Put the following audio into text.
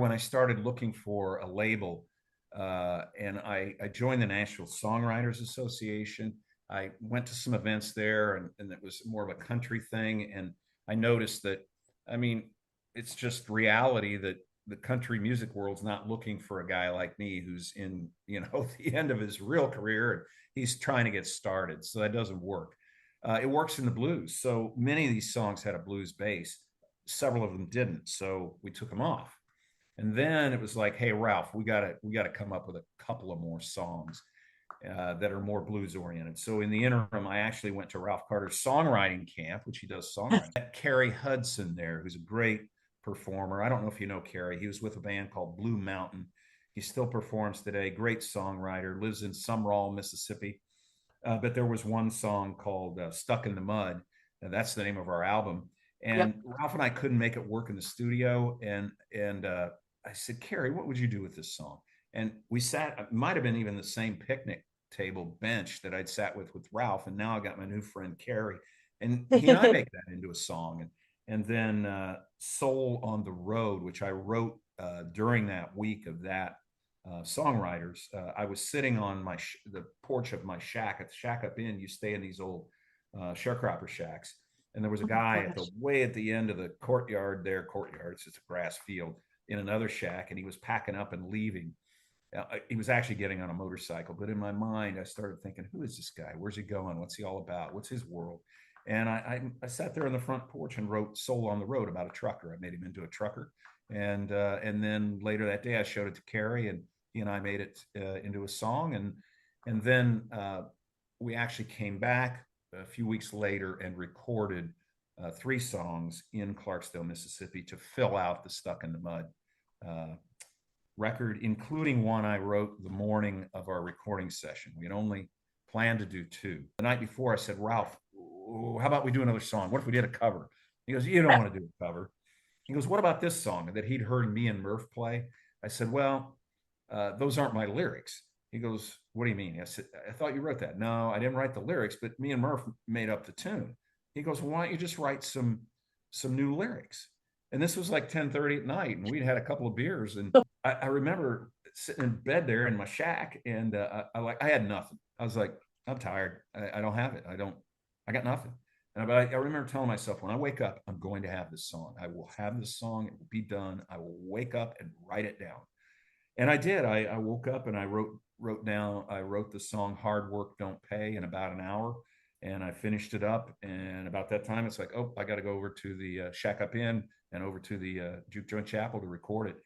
when I started looking for a label, and I joined the Nashville Songwriters Association. I went to some events there, and it was more of a country thing. And I noticed that, I mean, it's just reality that the country music world's not looking for a guy like me who's in, the end of his real career and he's trying to get started. So that doesn't work. It works in the blues. So many of these songs had a blues bass. Several of them didn't. So we took them off. And then it was like, hey, Ralph, we gotta come up with a couple of more songs that are more blues oriented. So in the interim, I actually went to Ralph Carter's songwriting camp, which he does songwriting. Carrie Hudson there, who's a great performer. I don't know if you know Carrie. He was with a band called Blue Mountain. He still performs today. Great songwriter. Lives in Sumrall, Mississippi. But there was one song called "Stuck in the Mud." That's the name of our album. Yep. And Ralph and I couldn't make it work in the studio. And I said, Carrie, what would you do with this song? And we sat. It might have been even the same picnic table bench that I'd sat with Ralph. And now I got my new friend Carrie, and he and I make that into a song. And then "Soul on the Road," which I wrote during that week of that songwriters. I was sitting on the porch of my shack at the Shack Up Inn. You stay in these old sharecropper shacks, and there was a Oh my guy at the gosh. way at the end of the courtyard there. Courtyard, it's just a grass field in another shack, and he was packing up and leaving. He was actually getting on a motorcycle, but in my mind, I started thinking, who is this guy? Where's he going? What's he all about? What's his world? And I sat there on the front porch and wrote "Soul on the Road" about a trucker. I made him into a trucker, and then later that day, I showed it to Carrie, and he and I made it into a song, and then we actually came back a few weeks later and recorded three songs in Clarksdale, Mississippi, to fill out the "Stuck in the Mud" uh, record, including one I wrote the morning of our recording session. We had only planned to do two. The night before, I said, Ralph, how about we do another song? What if we did a cover? He goes, you don't want to do a cover. He goes, what about this song that he'd heard me and Murph play? I said, well, those aren't my lyrics. He goes, what do you mean? I said, I thought you wrote that. No, I didn't write the lyrics, but me and Murph made up the tune. He goes, well, why don't you just write some new lyrics? And this was like 10:30 at night, and we'd had a couple of beers, and I remember sitting in bed there in my shack, and I had nothing. I was like, I'm tired. I don't have it. I got nothing. And I remember telling myself, when I wake up, I'm going to have this song. I will have this song. It will be done. I will wake up and write it down. And I did. I woke up and I wrote the song "Hard Work Don't Pay" in about an hour, and I finished it up. And about that time, it's like, oh, I got to go over to the Shack Up Inn and over to the Juke Joint Chapel to record it.